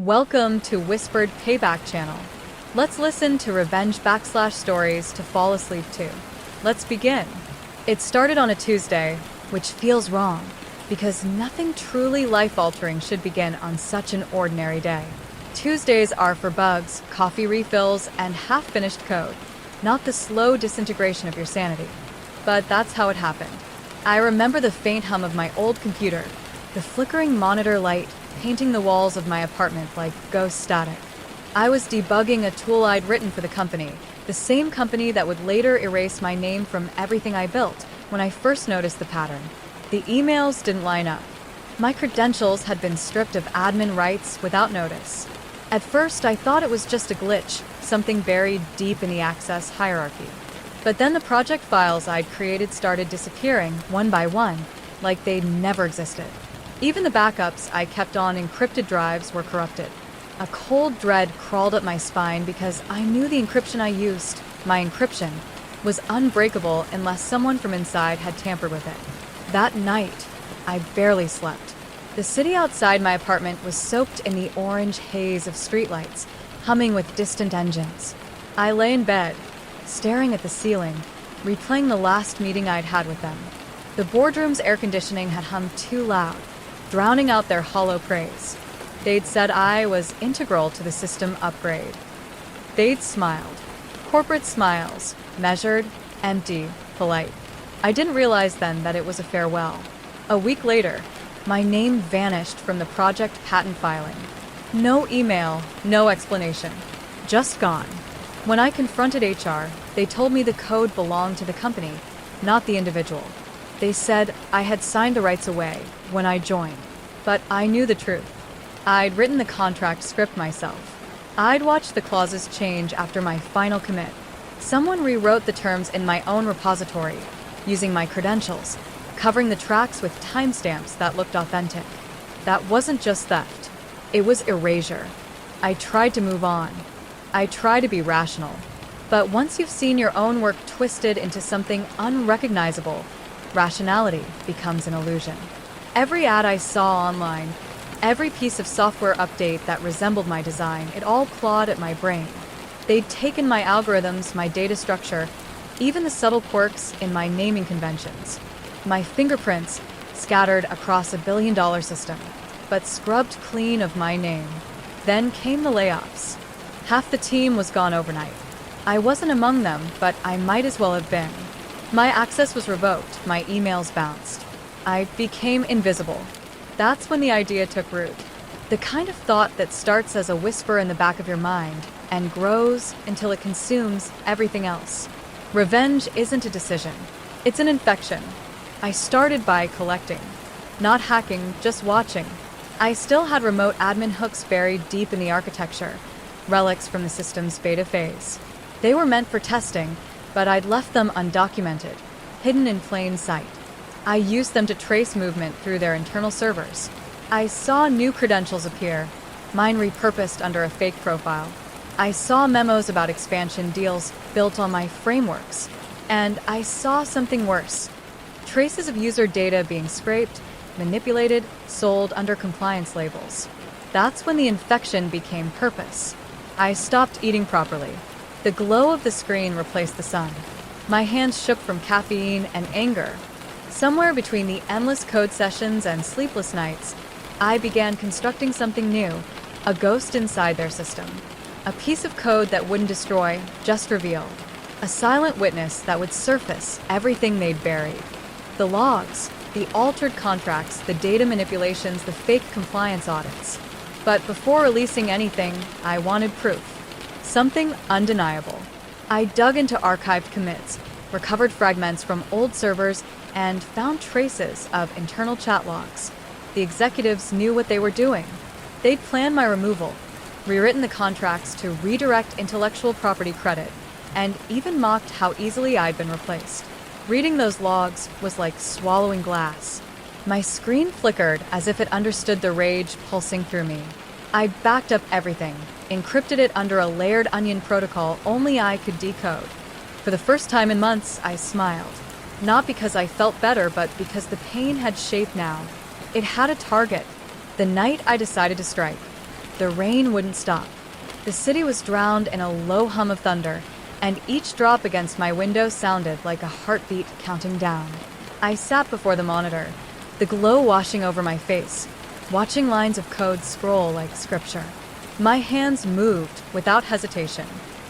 Welcome to Whispered Payback channel. Let's listen to revenge / stories to fall asleep to. Let's begin. It started on a Tuesday, which feels wrong, because nothing truly life-altering should begin on such an ordinary day. Tuesdays are for bugs, coffee refills, and half-finished code, not the slow disintegration of your sanity. But that's how it happened. I remember the faint hum of my old computer, the flickering monitor light painting the walls of my apartment like ghost static. I was debugging a tool I'd written for the company, the same company that would later erase my name from everything I built, when I first noticed the pattern. The emails didn't line up. My credentials had been stripped of admin rights without notice. At first, I thought it was just a glitch, something buried deep in the access hierarchy. But then the project files I'd created started disappearing, one by one, like they'd never existed. Even the backups I kept on encrypted drives were corrupted. A cold dread crawled up my spine because I knew the encryption I used, my encryption, was unbreakable unless someone from inside had tampered with it. That night, I barely slept. The city outside my apartment was soaked in the orange haze of streetlights, humming with distant engines. I lay in bed, staring at the ceiling, replaying the last meeting I'd had with them. The boardroom's air conditioning had hummed too loud, drowning out their hollow praise. They'd said I was integral to the system upgrade. They'd smiled. Corporate smiles, measured, empty, polite. I didn't realize then that it was a farewell. A week later, my name vanished from the project patent filing. No email, no explanation. Just gone. When I confronted HR, they told me the code belonged to the company, not the individual. They said I had signed the rights away when I joined, but I knew the truth. I'd written the contract script myself. I'd watched the clauses change after my final commit. Someone rewrote the terms in my own repository, using my credentials, covering the tracks with timestamps that looked authentic. That wasn't just theft. It was erasure. I tried to move on. I tried to be rational. But once you've seen your own work twisted into something unrecognizable, rationality becomes an illusion. Every ad I saw online, every piece of software update that resembled my design, it all clawed at my brain. They'd taken my algorithms, my data structure, even the subtle quirks in my naming conventions. My fingerprints scattered across $1 billion system, but scrubbed clean of my name. Then came the layoffs. Half the team was gone overnight. I wasn't among them, but I might as well have been. My access was revoked, my emails bounced. I became invisible. That's when the idea took root. The kind of thought that starts as a whisper in the back of your mind and grows until it consumes everything else. Revenge isn't a decision. It's an infection. I started by collecting. Not hacking, just watching. I still had remote admin hooks buried deep in the architecture, relics from the system's beta phase. They were meant for testing, but I'd left them undocumented, hidden in plain sight. I used them to trace movement through their internal servers. I saw new credentials appear, mine repurposed under a fake profile. I saw memos about expansion deals built on my frameworks. And I saw something worse. Traces of user data being scraped, manipulated, sold under compliance labels. That's when the infection became purpose. I stopped eating properly. The glow of the screen replaced the sun. My hands shook from caffeine and anger. Somewhere between the endless code sessions and sleepless nights, I began constructing something new, a ghost inside their system. A piece of code that wouldn't destroy, just reveal. A silent witness that would surface everything they'd buried. The logs, the altered contracts, the data manipulations, the fake compliance audits. But before releasing anything, I wanted proof. Something undeniable. I dug into archived commits, recovered fragments from old servers, and found traces of internal chat logs. The executives knew what they were doing. They'd planned my removal, rewritten the contracts to redirect intellectual property credit, and even mocked how easily I'd been replaced. Reading those logs was like swallowing glass. My screen flickered as if it understood the rage pulsing through me. I backed up everything, encrypted it under a layered onion protocol only I could decode. For the first time in months, I smiled. Not because I felt better, but because the pain had shape now. It had a target. The night I decided to strike, The rain wouldn't stop. The city was drowned in a low hum of thunder, and each drop against my window sounded like a heartbeat counting down. I sat before the monitor, the glow washing over my face, watching lines of code scroll like scripture. My hands moved without hesitation.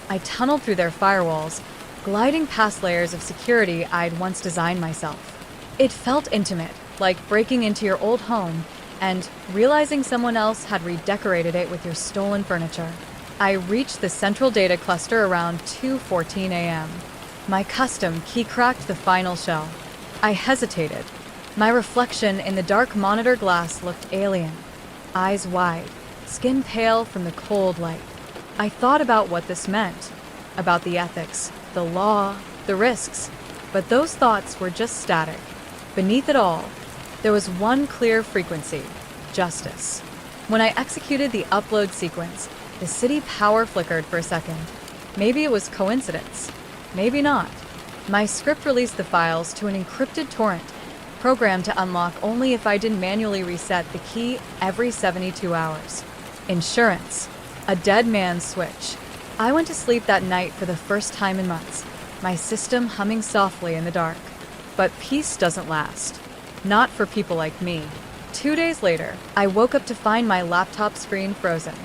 I tunneled through their firewalls, gliding past layers of security I'd once designed myself. It felt intimate, like breaking into your old home and realizing someone else had redecorated it with your stolen furniture. I reached the central data cluster around 2:14 a.m. My custom key cracked the final shell. I hesitated. My reflection in the dark monitor glass looked alien. Eyes wide, skin pale from the cold light. I thought about what this meant, about the ethics, the law, the risks, but those thoughts were just static. Beneath it all, there was one clear frequency: justice. When I executed the upload sequence, the city power flickered for a second. Maybe it was coincidence. Maybe not. My script released the files to an encrypted torrent, programmed to unlock only if I didn't manually reset the key every 72 hours. Insurance. A dead man's switch. I went to sleep that night for the first time in months, my system humming softly in the dark. But peace doesn't last. Not for people like me. 2 days later, I woke up to find my laptop screen frozen.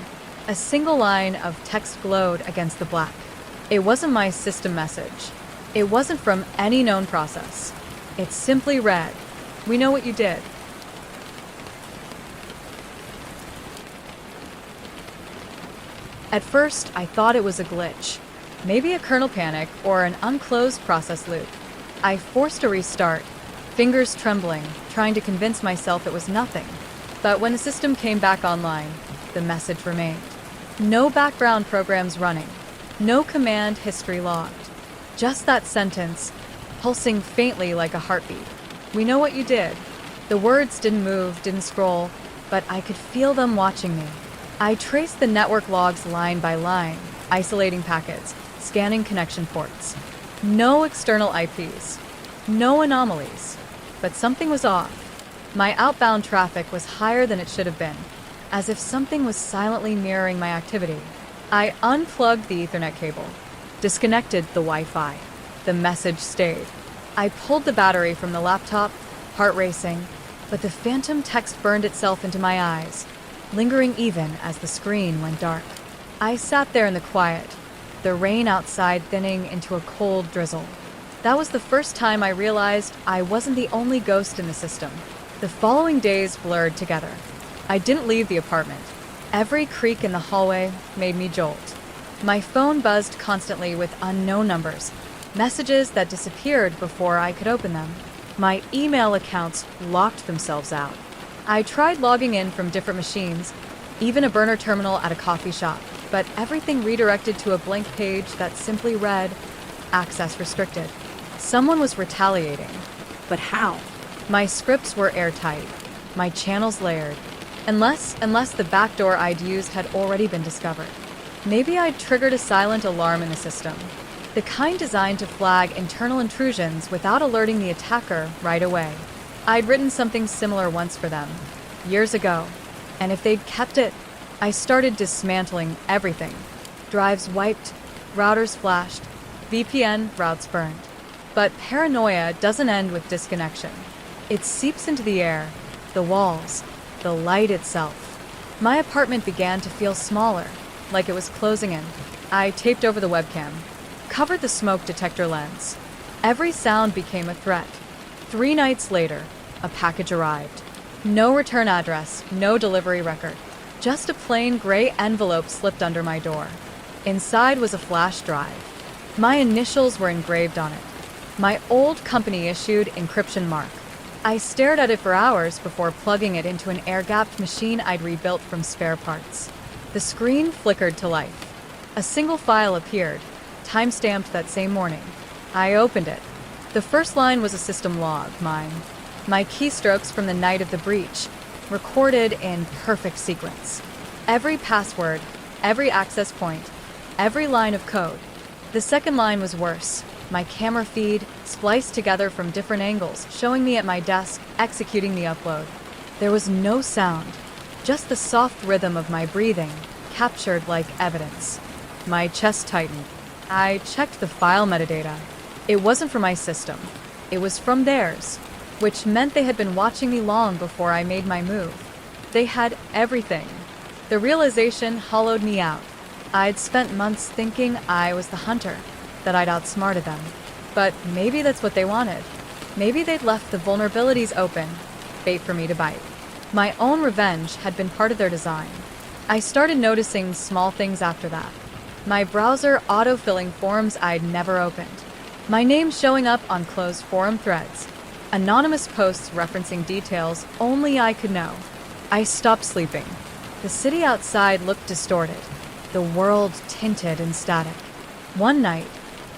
A single line of text glowed against the black. It wasn't my system message. It wasn't from any known process. It simply read, "We know what you did." At first, I thought it was a glitch. Maybe a kernel panic or an unclosed process loop. I forced a restart, fingers trembling, trying to convince myself it was nothing. But when the system came back online, the message remained. No background programs running. No command history logged. Just that sentence, pulsing faintly like a heartbeat. "We know what you did." The words didn't move, didn't scroll, but I could feel them watching me. I traced the network logs line by line, isolating packets, scanning connection ports. No external IPs. No anomalies. But something was off. My outbound traffic was higher than it should have been, as if something was silently mirroring my activity. I unplugged the Ethernet cable, disconnected the Wi-Fi. The message stayed. I pulled the battery from the laptop, heart racing, but the phantom text burned itself into my eyes, lingering even as the screen went dark. I sat there in the quiet, the rain outside thinning into a cold drizzle. That was the first time I realized I wasn't the only ghost in the system. The following days blurred together. I didn't leave the apartment. Every creak in the hallway made me jolt. My phone buzzed constantly with unknown numbers, messages that disappeared before I could open them. My email accounts locked themselves out. I tried logging in from different machines, even a burner terminal at a coffee shop, but everything redirected to a blank page that simply read, "Access restricted." Someone was retaliating. But how? My scripts were airtight, my channels layered, unless the backdoor I'd used had already been discovered. Maybe I'd triggered a silent alarm in the system, the kind designed to flag internal intrusions without alerting the attacker right away. I'd written something similar once for them, years ago, and if they'd kept it, I started dismantling everything. Drives wiped, routers flashed, VPN routes burned. But paranoia doesn't end with disconnection. It seeps into the air, the walls, the light itself. My apartment began to feel smaller, like it was closing in. I taped over the webcam, covered the smoke detector lens. Every sound became a threat. 3 nights later, a package arrived. No return address, no delivery record. Just a plain gray envelope slipped under my door. Inside was a flash drive. My initials were engraved on it. My old company-issued encryption mark. I stared at it for hours before plugging it into an air-gapped machine I'd rebuilt from spare parts. The screen flickered to life. A single file appeared, time-stamped that same morning. I opened it. The first line was a system log, mine. My keystrokes from the night of the breach, recorded in perfect sequence. Every password, every access point, every line of code. The second line was worse. My camera feed, spliced together from different angles, showing me at my desk, executing the upload. There was no sound, just the soft rhythm of my breathing, captured like evidence. My chest tightened. I checked the file metadata. It wasn't from my system. It was from theirs, which meant they had been watching me long before I made my move. They had everything. The realization hollowed me out. I'd spent months thinking I was the hunter, that I'd outsmarted them. But maybe that's what they wanted. Maybe they'd left the vulnerabilities open, bait for me to bite. My own revenge had been part of their design. I started noticing small things after that. My browser auto-filling forums I'd never opened. My name showing up on closed forum threads. Anonymous posts referencing details only I could know. I stopped sleeping. The city outside looked distorted. The world tinted and static. One night,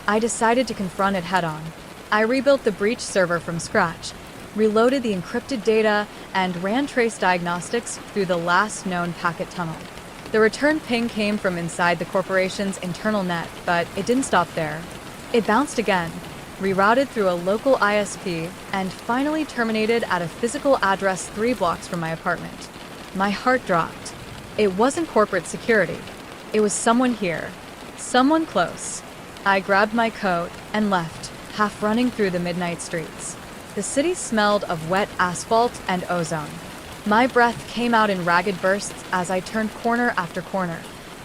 I decided to confront it head-on. I rebuilt the breach server from scratch, reloaded the encrypted data, and ran trace diagnostics through the last known packet tunnel. The return ping came from inside the corporation's internal net, but it didn't stop there. It bounced again, rerouted through a local ISP, and finally terminated at a physical address 3 blocks from my apartment. My heart dropped. It wasn't corporate security. It was someone here. Someone close. I grabbed my coat and left, half running through the midnight streets. The city smelled of wet asphalt and ozone. My breath came out in ragged bursts as I turned corner after corner,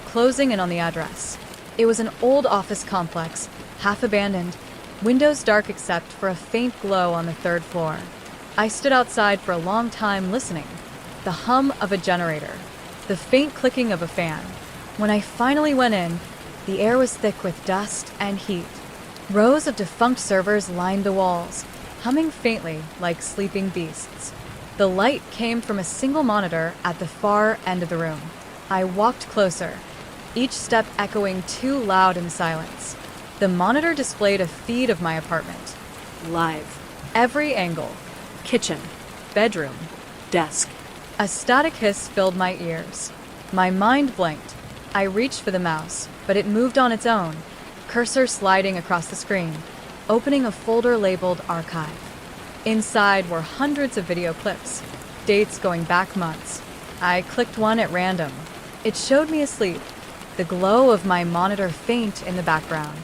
closing in on the address. It was an old office complex, half abandoned, windows dark except for a faint glow on the 3rd floor. I stood outside for a long time listening. The hum of a generator, the faint clicking of a fan. When I finally went in, the air was thick with dust and heat. Rows of defunct servers lined the walls, humming faintly like sleeping beasts. The light came from a single monitor at the far end of the room. I walked closer, each step echoing too loud in silence. The monitor displayed a feed of my apartment. Live. Every angle. Kitchen. Bedroom. Desk. A static hiss filled my ears. My mind blanked. I reached for the mouse, but it moved on its own, cursor sliding across the screen, opening a folder labeled Archive. Inside were hundreds of video clips, dates going back months. I clicked one at random. It showed me asleep, the glow of my monitor faint in the background.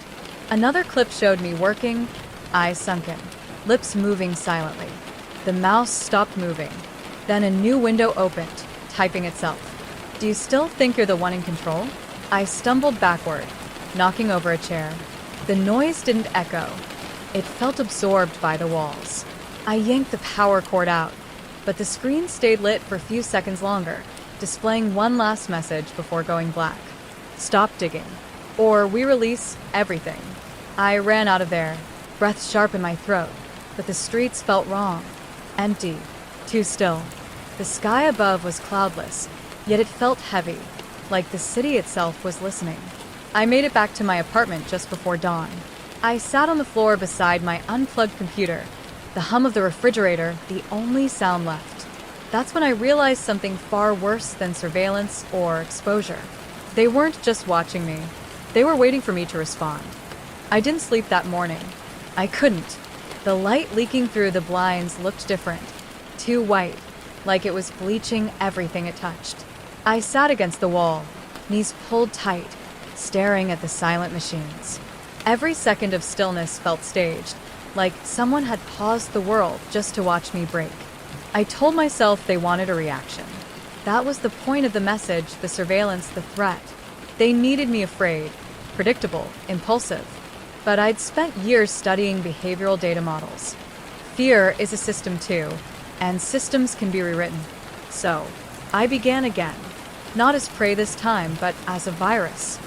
Another clip showed me working, eyes sunken, lips moving silently. The mouse stopped moving. Then a new window opened, typing itself. Do you still think you're the one in control? I stumbled backward, knocking over a chair. The noise didn't echo. It felt absorbed by the walls. I yanked the power cord out, but the screen stayed lit for a few seconds longer, displaying one last message before going black. Stop digging, or we release everything. I ran out of there, breath sharp in my throat, but the streets felt wrong. Empty, too still. The sky above was cloudless, yet it felt heavy, like the city itself was listening. I made it back to my apartment just before dawn. I sat on the floor beside my unplugged computer, the hum of the refrigerator the only sound left. That's when I realized something far worse than surveillance or exposure. They weren't just watching me. They were waiting for me to respond. I didn't sleep that morning. I couldn't. The light leaking through the blinds looked different. Too white, like it was bleaching everything it touched. I sat against the wall, knees pulled tight, staring at the silent machines. Every second of stillness felt staged, like someone had paused the world just to watch me break. I told myself they wanted a reaction. That was the point of the message, the surveillance, the threat. They needed me afraid, predictable, impulsive. But I'd spent years studying behavioral data models. Fear is a system too, and systems can be rewritten. So, I began again. Not as prey this time, but as a virus.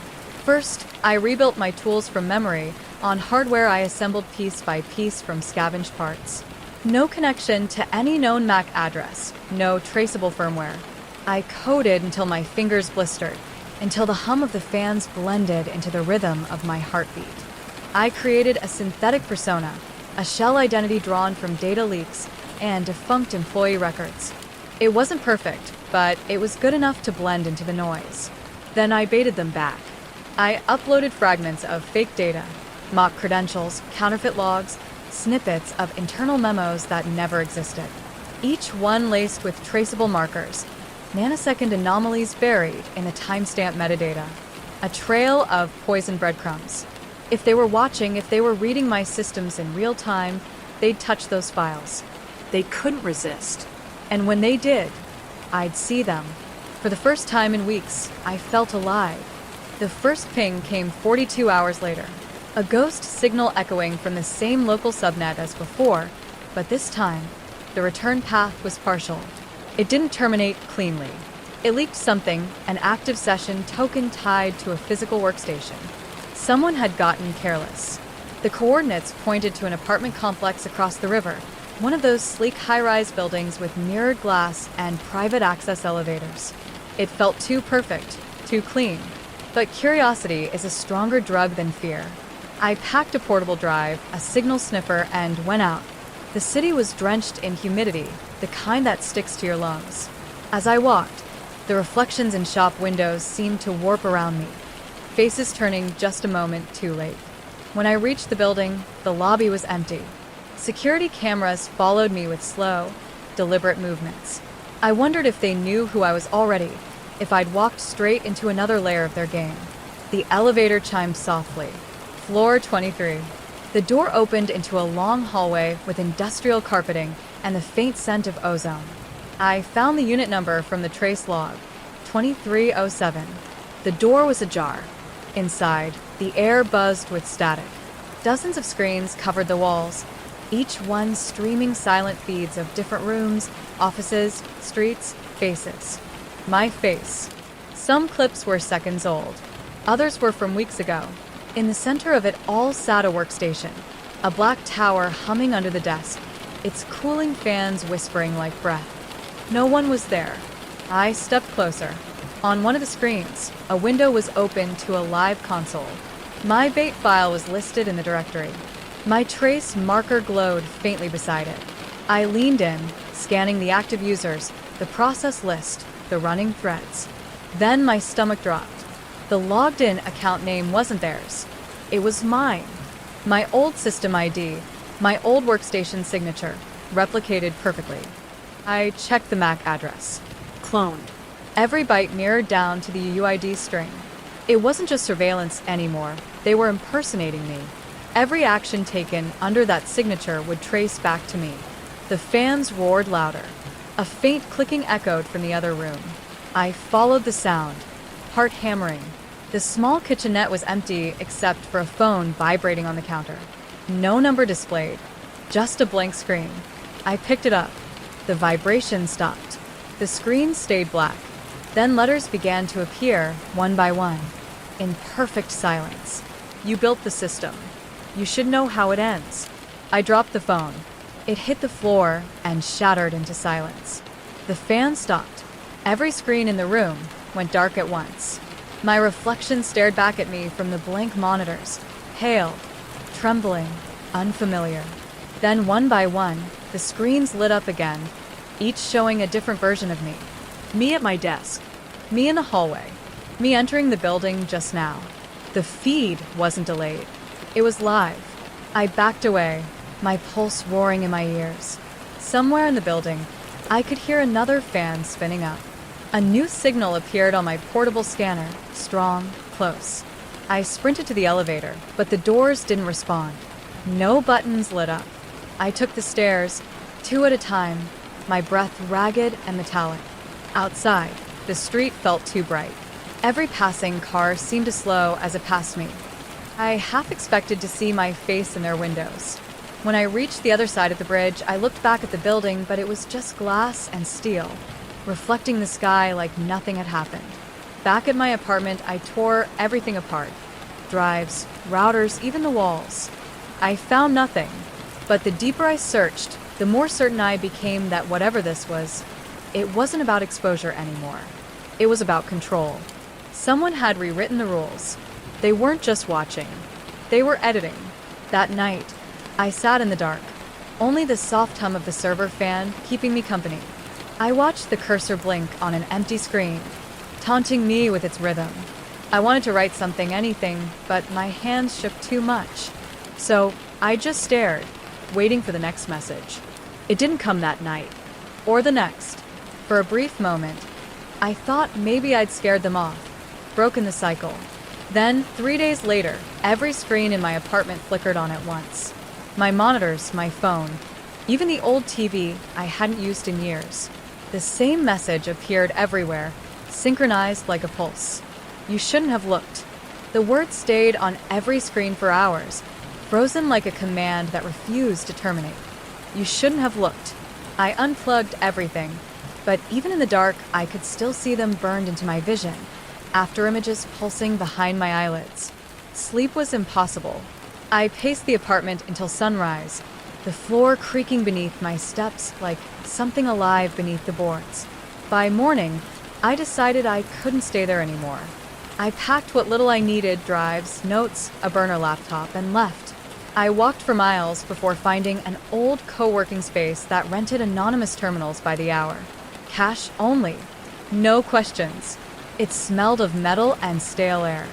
First, I rebuilt my tools from memory on hardware I assembled piece by piece from scavenged parts. No connection to any known MAC address, no traceable firmware. I coded until my fingers blistered, until the hum of the fans blended into the rhythm of my heartbeat. I created a synthetic persona, a shell identity drawn from data leaks and defunct employee records. It wasn't perfect, but it was good enough to blend into the noise. Then I baited them back. I uploaded fragments of fake data, mock credentials, counterfeit logs, snippets of internal memos that never existed. Each one laced with traceable markers, nanosecond anomalies buried in the timestamp metadata, a trail of poison breadcrumbs. If they were watching, if they were reading my systems in real time, they'd touch those files. They couldn't resist. And when they did, I'd see them. For the first time in weeks, I felt alive. The first ping came 42 hours later. A ghost signal echoing from the same local subnet as before, but this time, the return path was partial. It didn't terminate cleanly. It leaked something, an active session token tied to a physical workstation. Someone had gotten careless. The coordinates pointed to an apartment complex across the river, one of those sleek high-rise buildings with mirrored glass and private access elevators. It felt too perfect, too clean. But curiosity is a stronger drug than fear. I packed a portable drive, a signal sniffer, and went out. The city was drenched in humidity, the kind that sticks to your lungs. As I walked, the reflections in shop windows seemed to warp around me, faces turning just a moment too late. When I reached the building, the lobby was empty. Security cameras followed me with slow, deliberate movements. I wondered if they knew who I was already, if I'd walked straight into another layer of their game. The elevator chimed softly. Floor 23. The door opened into a long hallway with industrial carpeting and the faint scent of ozone. I found the unit number from the trace log, 2307. The door was ajar. Inside, the air buzzed with static. Dozens of screens covered the walls, each one streaming silent feeds of different rooms, offices, streets, faces. My face. Some clips were seconds old. Others were from weeks ago. In the center of it all sat a workstation, a black tower humming under the desk, its cooling fans whispering like breath. No one was there. I stepped closer. On one of the screens, a window was open to a live console. My bait file was listed in the directory. My trace marker glowed faintly beside it. I leaned in, scanning the active users, the process list, the running threads. Then my stomach dropped. The logged-in account name wasn't theirs. It was mine. My old system ID, my old workstation signature, replicated perfectly. I checked the MAC address. Cloned. Every byte mirrored down to the UID string. It wasn't just surveillance anymore. They were impersonating me. Every action taken under that signature would trace back to me. The fans roared louder. A faint clicking echoed from the other room. I followed the sound, heart hammering. The small kitchenette was empty except for a phone vibrating on the counter. No number displayed, just a blank screen. I picked it up. The vibration stopped. The screen stayed black. Then letters began to appear, one by one, in perfect silence. You built the system. You should know how it ends. I dropped the phone. It hit the floor and shattered into silence. The fan stopped. Every screen in the room went dark at once. My reflection stared back at me from the blank monitors, pale, trembling, unfamiliar. Then one by one, the screens lit up again, each showing a different version of me. Me at my desk. Me in the hallway. Me entering the building just now. The feed wasn't delayed. It was live. I backed away, my pulse roaring in my ears. Somewhere in the building, I could hear another fan spinning up. A new signal appeared on my portable scanner, strong, close. I sprinted to the elevator, but the doors didn't respond. No buttons lit up. I took the stairs, two at a time, my breath ragged and metallic. Outside, the street felt too bright. Every passing car seemed to slow as it passed me. I half expected to see my face in their windows. When I reached the other side of the bridge, I looked back at the building, but it was just glass and steel, reflecting the sky like nothing had happened. Back at my apartment, I tore everything apart. Drives, routers, even the walls. I found nothing, but the deeper I searched, the more certain I became that whatever this was, it wasn't about exposure anymore. It was about control. Someone had rewritten the rules. They weren't just watching. They were editing. That night, I sat in the dark, only the soft hum of the server fan keeping me company. I watched the cursor blink on an empty screen, taunting me with its rhythm. I wanted to write something, anything, but my hands shook too much. So I just stared, waiting for the next message. It didn't come that night, or the next. For a brief moment, I thought maybe I'd scared them off, broken the cycle. Then, 3 days later, every screen in my apartment flickered on at once. My monitors, my phone, even the old TV I hadn't used in years. The same message appeared everywhere, synchronized like a pulse. You shouldn't have looked. The words stayed on every screen for hours, frozen like a command that refused to terminate. You shouldn't have looked. I unplugged everything, but even in the dark, I could still see them burned into my vision, after images pulsing behind my eyelids. Sleep was impossible. I paced the apartment until sunrise, the floor creaking beneath my steps like something alive beneath the boards. By morning, I decided I couldn't stay there anymore. I packed what little I needed, drives, notes, a burner laptop, and left. I walked for miles before finding an old co-working space that rented anonymous terminals by the hour. Cash only. No questions. It smelled of metal and stale air.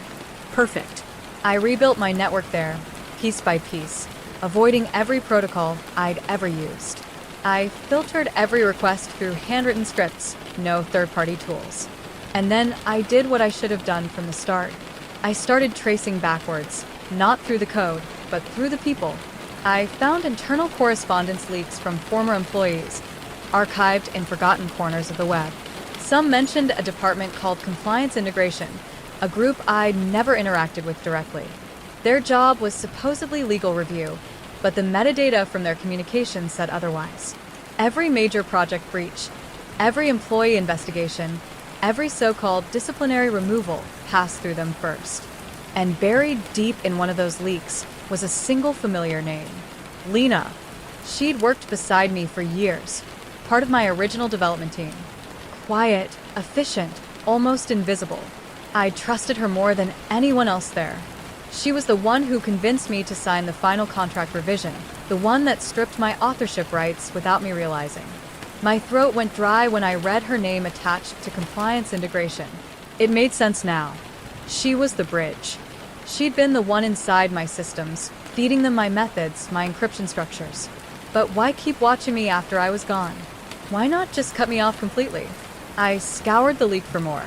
Perfect. I rebuilt my network there, piece by piece, avoiding every protocol I'd ever used. I filtered every request through handwritten scripts, no third-party tools. And then I did what I should have done from the start. I started tracing backwards, not through the code, but through the people. I found internal correspondence leaks from former employees, archived in forgotten corners of the web. Some mentioned a department called Compliance Integration, a group I'd never interacted with directly. Their job was supposedly legal review, but the metadata from their communications said otherwise. Every major project breach, every employee investigation, every so-called disciplinary removal passed through them first. And buried deep in one of those leaks was a single familiar name, Lena. She'd worked beside me for years, part of my original development team. Quiet, efficient, almost invisible. I trusted her more than anyone else there. She was the one who convinced me to sign the final contract revision, the one that stripped my authorship rights without me realizing. My throat went dry when I read her name attached to Compliance Integration. It made sense now. She was the bridge. She'd been the one inside my systems, feeding them my methods, my encryption structures. But why keep watching me after I was gone? Why not just cut me off completely? I scoured the leak for more.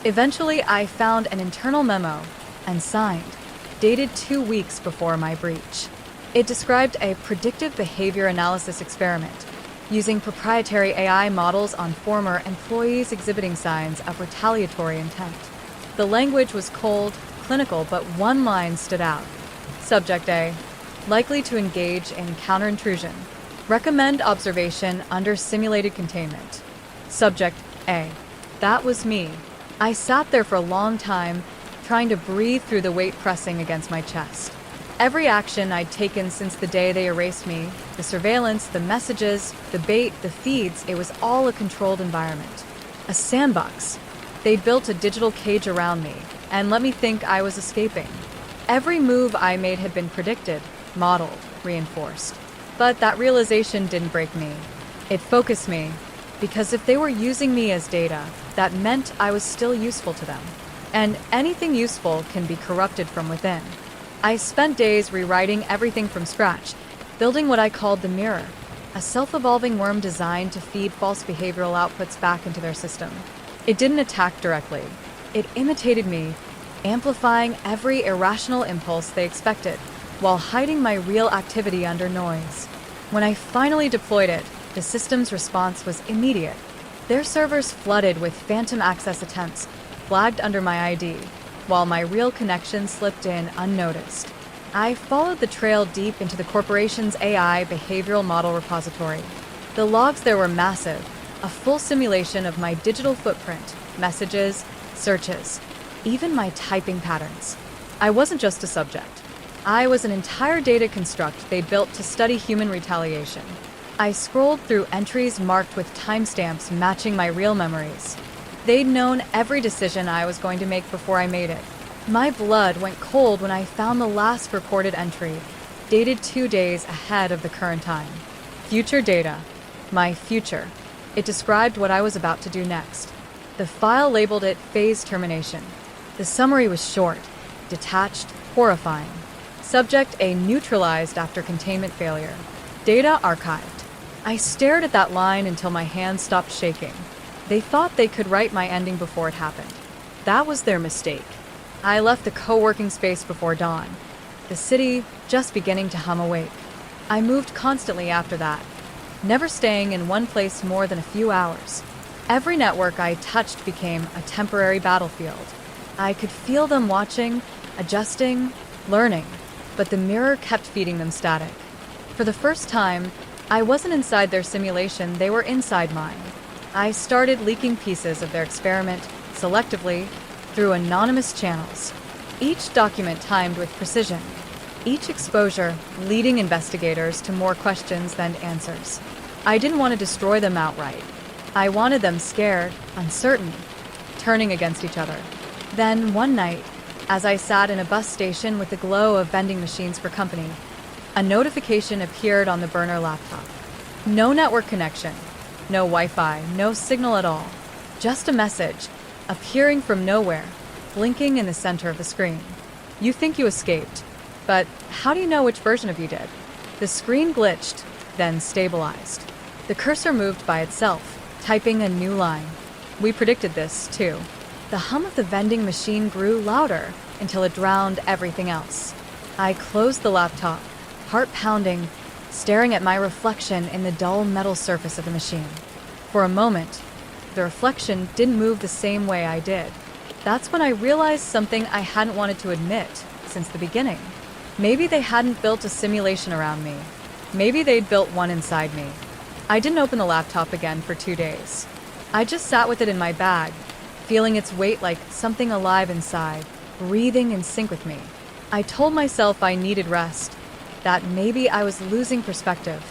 Eventually, I found an internal memo, and signed, dated 2 weeks before my breach. It described a predictive behavior analysis experiment, using proprietary AI models on former employees exhibiting signs of retaliatory intent. The language was cold, clinical, but one line stood out. Subject A, likely to engage in counter-intrusion. Recommend observation under simulated containment. Subject A. That was me. I sat there for a long time, trying to breathe through the weight pressing against my chest. Every action I'd taken since the day they erased me, the surveillance, the messages, the bait, the feeds, it was all a controlled environment. A sandbox. They'd built a digital cage around me, and let me think I was escaping. Every move I made had been predicted, modeled, reinforced. But that realization didn't break me. It focused me, because if they were using me as data, that meant I was still useful to them. And anything useful can be corrupted from within. I spent days rewriting everything from scratch, building what I called the mirror, a self-evolving worm designed to feed false behavioral outputs back into their system. It didn't attack directly. It imitated me, amplifying every irrational impulse they expected, while hiding my real activity under noise. When I finally deployed it, the system's response was immediate. Their servers flooded with phantom access attempts, flagged under my ID, while my real connection slipped in unnoticed. I followed the trail deep into the corporation's AI behavioral model repository. The logs there were massive, a full simulation of my digital footprint, messages, searches, even my typing patterns. I wasn't just a subject. I was an entire data construct they built to study human retaliation. I scrolled through entries marked with timestamps matching my real memories. They'd known every decision I was going to make before I made it. My blood went cold when I found the last recorded entry, dated 2 days ahead of the current time. Future data. My future. It described what I was about to do next. The file labeled it Phase Termination. The summary was short, detached, horrifying. Subject A neutralized after containment failure. Data archived. I stared at that line until my hands stopped shaking. They thought they could write my ending before it happened. That was their mistake. I left the co-working space before dawn, the city just beginning to hum awake. I moved constantly after that, never staying in one place more than a few hours. Every network I touched became a temporary battlefield. I could feel them watching, adjusting, learning, but the mirror kept feeding them static. For the first time, I wasn't inside their simulation, they were inside mine. I started leaking pieces of their experiment, selectively, through anonymous channels. Each document timed with precision. Each exposure leading investigators to more questions than answers. I didn't want to destroy them outright. I wanted them scared, uncertain, turning against each other. Then, one night, as I sat in a bus station with the glow of vending machines for company, a notification appeared on the burner laptop. No network connection, no Wi-Fi, no signal at all. Just a message, appearing from nowhere, blinking in the center of the screen. You think you escaped, but how do you know which version of you did? The screen glitched, then stabilized. The cursor moved by itself, typing a new line. We predicted this, too. The hum of the vending machine grew louder until it drowned everything else. I closed the laptop, heart pounding, staring at my reflection in the dull metal surface of the machine. For a moment, the reflection didn't move the same way I did. That's when I realized something I hadn't wanted to admit since the beginning. Maybe they hadn't built a simulation around me. Maybe they'd built one inside me. I didn't open the laptop again for 2 days. I just sat with it in my bag, feeling its weight like something alive inside, breathing in sync with me. I told myself I needed rest, that maybe I was losing perspective,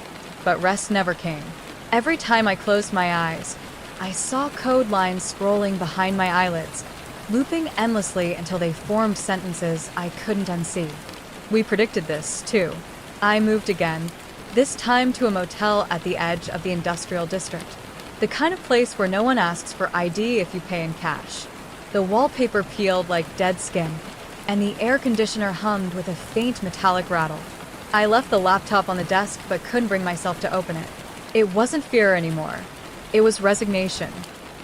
but rest never came. Every time I closed my eyes, I saw code lines scrolling behind my eyelids, looping endlessly until they formed sentences I couldn't unsee. We predicted this, too. I moved again, this time to a motel at the edge of the industrial district. The kind of place where no one asks for ID if you pay in cash. The wallpaper peeled like dead skin, and the air conditioner hummed with a faint metallic rattle. I left the laptop on the desk but couldn't bring myself to open it. It wasn't fear anymore. It was resignation.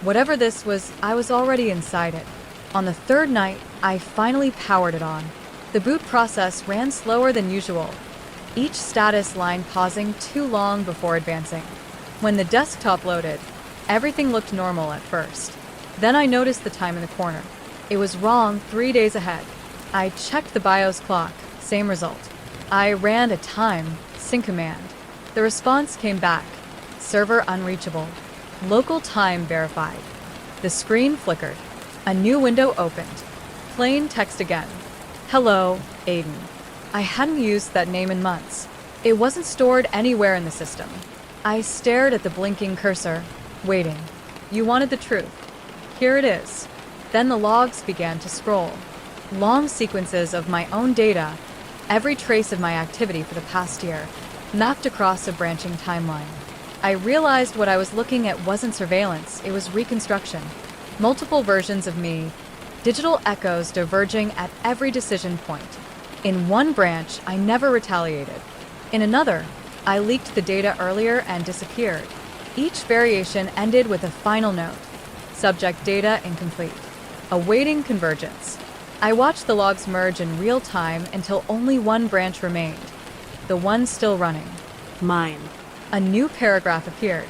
Whatever this was, I was already inside it. On the third night, I finally powered it on. The boot process ran slower than usual, each status line pausing too long before advancing. When the desktop loaded, everything looked normal at first. Then I noticed the time in the corner. It was wrong 3 days ahead. I checked the BIOS clock, same result. I ran a time, sync command. The response came back. Server unreachable. Local time verified. The screen flickered. A new window opened. Plain text again. Hello, Aiden. I hadn't used that name in months. It wasn't stored anywhere in the system. I stared at the blinking cursor, waiting. You wanted the truth. Here it is. Then the logs began to scroll. Long sequences of my own data, every trace of my activity for the past year, mapped across a branching timeline. I realized what I was looking at wasn't surveillance, it was reconstruction. Multiple versions of me, digital echoes diverging at every decision point. In one branch, I never retaliated. In another, I leaked the data earlier and disappeared. Each variation ended with a final note. Subject data incomplete. Awaiting convergence. I watched the logs merge in real time until only one branch remained. The one still running. Mine. A new paragraph appeared.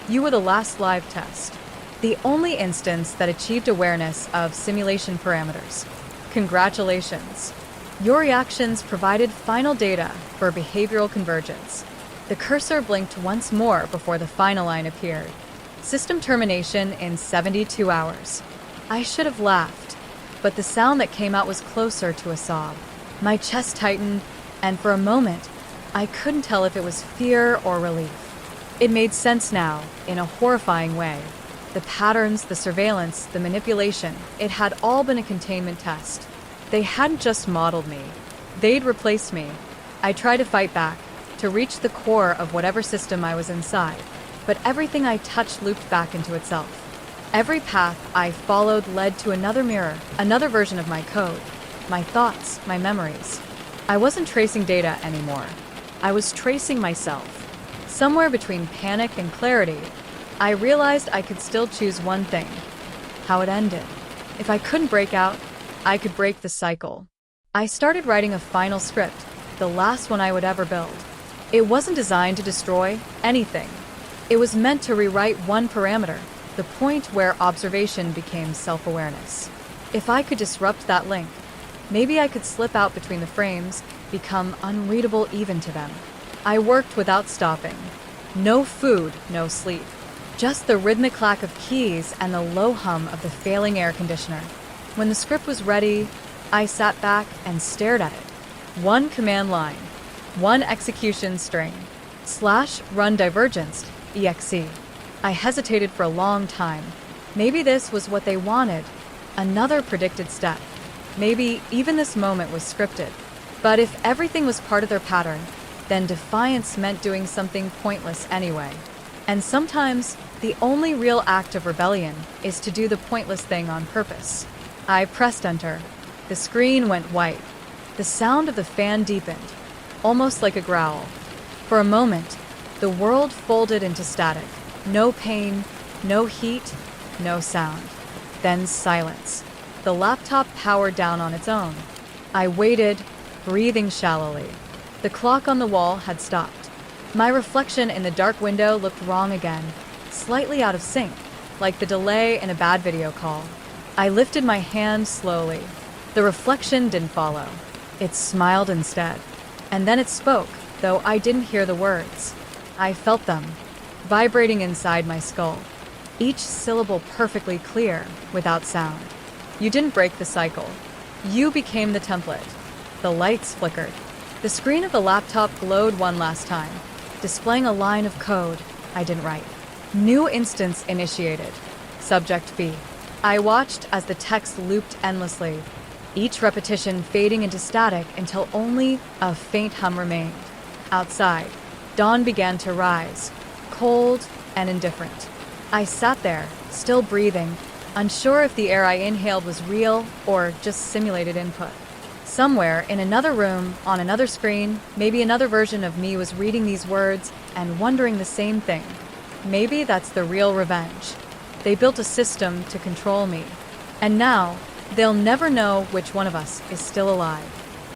You were the last live test. The only instance that achieved awareness of simulation parameters. Congratulations. Your reactions provided final data for behavioral convergence. The cursor blinked once more before the final line appeared. System termination in 72 hours. I should have laughed, but the sound that came out was closer to a sob. My chest tightened, and for a moment, I couldn't tell if it was fear or relief. It made sense now, in a horrifying way. The patterns, the surveillance, the manipulation, it had all been a containment test. They hadn't just modeled me. They'd replaced me. I tried to fight back, to reach the core of whatever system I was inside, but everything I touched looped back into itself. Every path I followed led to another mirror, another version of my code, my thoughts, my memories. I wasn't tracing data anymore. I was tracing myself. Somewhere between panic and clarity, I realized I could still choose one thing: how it ended. If I couldn't break out, I could break the cycle. I started writing a final script, the last one I would ever build. It wasn't designed to destroy anything. It was meant to rewrite one parameter, the point where observation became self-awareness. If I could disrupt that link, maybe I could slip out between the frames, become unreadable even to them. I worked without stopping. No food, no sleep. Just the rhythmic clack of keys and the low hum of the failing air conditioner. When the script was ready, I sat back and stared at it. One command line, one execution string, /run divergence, exe. I hesitated for a long time. Maybe this was what they wanted, another predicted step. Maybe even this moment was scripted. But if everything was part of their pattern, then defiance meant doing something pointless anyway. And sometimes, the only real act of rebellion is to do the pointless thing on purpose. I pressed enter. The screen went white. The sound of the fan deepened, almost like a growl. For a moment, the world folded into static. No pain, no heat, no sound. Then silence. The laptop powered down on its own. I waited, breathing shallowly. The clock on the wall had stopped. My reflection in the dark window looked wrong again, slightly out of sync, like the delay in a bad video call. I lifted my hand slowly. The reflection didn't follow. It smiled instead. And then it spoke, though I didn't hear the words. I felt them, vibrating inside my skull, each syllable perfectly clear, without sound. You didn't break the cycle. You became the template. The lights flickered. The screen of the laptop glowed one last time, displaying a line of code I didn't write. New instance initiated. Subject B. I watched as the text looped endlessly, each repetition fading into static until only a faint hum remained. Outside, dawn began to rise, cold and indifferent. I sat there, still breathing, unsure if the air I inhaled was real or just simulated input. Somewhere in another room, on another screen, maybe another version of me was reading these words and wondering the same thing. Maybe that's the real revenge. They built a system to control me. And now, they'll never know which one of us is still alive.